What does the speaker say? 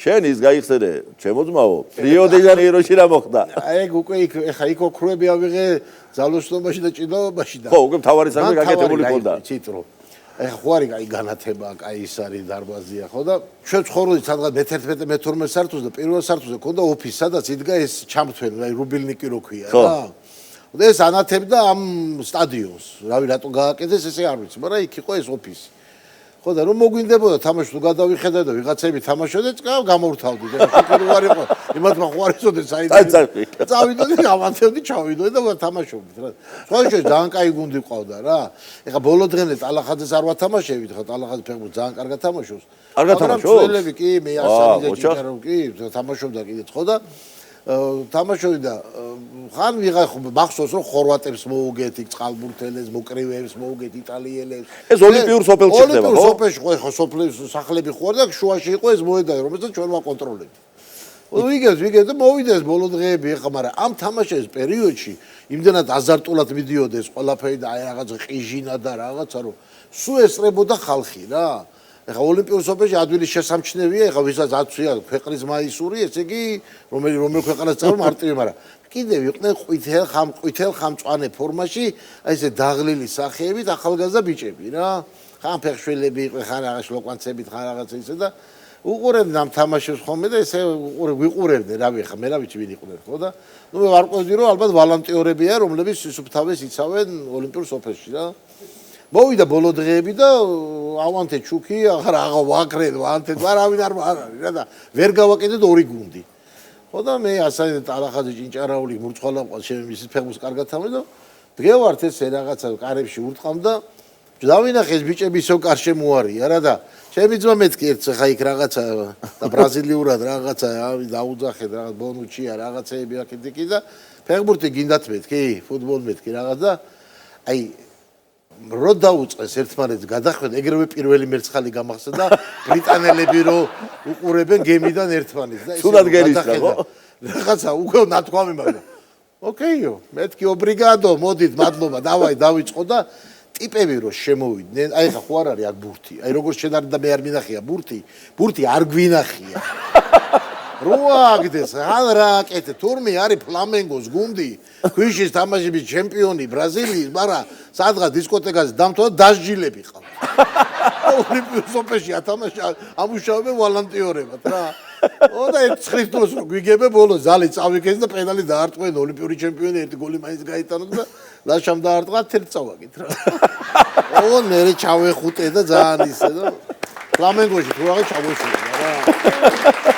შენ ის გაიხსენე, ჩემო ძმაო, რიო-დე-ჟანეიროში რა მოხდა? აი უკვე ეხა იქ ოქროები ავიღე ძალოსნობაში და ჭიდაობაში და ხო, უკვე მთავარი საქმე გაკეთებული ხონდა. იცით რომ ეხა ხო არის კაი განათება, კაი ის არის დარბაზია, ხო და ჩვენ ცხოვრობდით სადღაც მე-11 მე-12 სართულზე და პირველ სართულზე ქონდა ოფისი, სადაც იდგა ეს ჩამთველი, აი რუბილნიკი რო ქვია რა. და ეს ანათებდა ამ სტადიონს. რავი რატო გააკეთეს ესე არ ვიცი, მაგრამ იქ იყო ეს ოფისი. ხო და რომ მოგვინდებოდა თამაში თუ გადავიხედა და ვიღაცები თამაშობდნენ, გამორთავდი და შეკერი ვარ იყო. იმათმა ხო არ იცოდნენ საერთოდ. წავიდოდი, გამანთებდი, ჩავიდოდი და ვთამაშობდით რა. სხვა შეიძლება ძალიან კაი გუნდი ყავდა რა. ეხა ბოლო დღემდე ტალახაძეს არ ვათამაშებით, ხო ტალახაძე ფეხბურთს ძალიან კარგად თამაშობს. კარგად თამაშობს? ძველები კი, მე ასანიძე ჭიჭარო კი, თამაშობდა კიდეც ხო და თამაშობდი და ხან ვიღა მახსოვს რომ ხორვატებს მოუგეთ, იქ წყალბურთელებს, მოკრივეებს მოუგეთ, იტალიელებს. ეს ოლიმპიურ სოფელში ხდება, ხო? ოლიმპიურ სოფელში ხო, ეხა სოფლის სახლები ხო და შუაში იყო ეს მოედანი, რომელსაც ჩვენ ვაკონტროლებთ. ვიგეთ და მოვიდა ეს ბოლო დღეები ეხა, მაგრამ ამ თამაშის პერიოდში იმდენად აზარტულად მიდიოდეს ყველაფერი და აი რაღაც ყიჟინა და რაღაცა რომ სულ ესწრებოდა ხალხი რა. ეხა ოლიმპიურ სოფელში ადვილი შესამჩნევია, ეხა ვისაც აცვია ქვეყნის მაისური, ესე იგი რომელ ქვეყანას წავა მარტივი, მაგრამ კიდევ იყვნენ ყვითელ ხამწვანე ფორმაში, აი ესე დაღლილი სახეებით ახალგაზრდა ბიჭები რა. ხან ფეხშველები იყვნენ, ხან რაღაც ლოკვანცებით, ხან რაღაცა ისე და უყურებდნენ ამ თამაშებს ხოლმე და ესე ვიყურებდნენ, რავი, ხა მე რა ვიცი ვინ იყვნენ ხო და ნუ მე ვარ ყვევდი რომ ალბათ ვალანტიორებია, რომლებიც სისუფთავეს იცავენ ოლიმპიურ სოფელში რა. მოვიდა ბოლო დღეები და ავანთე ჩუქი, აღარ ვაკრედ, ვანთე, არავინ არ არის რა და ვერ გავაკეთეთ ორი გუნდი. ხო და მე ასაიდე ტალახაძე ჭინჭარაული მურწხალაყვა შემის ფეხბურთს კარგად თამაშობდა. დღევართ ესე რაღაცა კარებში ურტყამდა. დავინახე ეს ბიჭები ისო კარშე მოარია რა და ჩემი ძმა მეთქი ერთს ხა იქ რაღაცა და ბრაზილიურად რაღაცა დაუძახეთ რაღაც ბონუჩია რაღაცეები აქეთ იქ და ფეხბურთი გინდათ მეთქი, ფუტბოლი მეთქი რაღაც და აი რო დაუწყეს ერთმანეთს გადახვედა, ეგრევე პირველი მერცხალი გამახსენდა და ბრიტანელები რო უყურებენ გემიდან ერთმანეთს და სულად გერისდა ხო? რაღაცა უკვე ნათქვამი მაგრამ ოკეიო, მეთქი ობრიგადო, მოდით, მადლობა, დავაი დავიწყო და ტიპები რო შემოვიდნენ, აი ხა ხო არ არის აქ ბურთი. აი როგორც შენ არ და მე არ მინახია ბურთი არ გვინახია. როაგდეს, ან რა აკეთე, თურმე არის ფლამენგოს გუნდი, ქვიშის თამაშების ჩემპიონი ბრაზილიის, მაგრამ სადღაც დისკოტეკაზე დამთო და დასჯილები ყავ. ოლიმპიურ სოფელში ათამაშა, ამუშავებენ ვალანტიორებად რა. და ერთ ცხრის დროს რო გვიგებე ბოლო ზალი წავიქეს და პენალი დაარტყმენ ოლიმპიური ჩემპიონი ერთი გოლი მაინც გაიტანოთ და ლაშამ დაარტყა 11 წავაგით რა. მე ჩავეხუტე და ძალიან ისე და ფლამენგოში თუ რაღაც ჩავეშურე რა.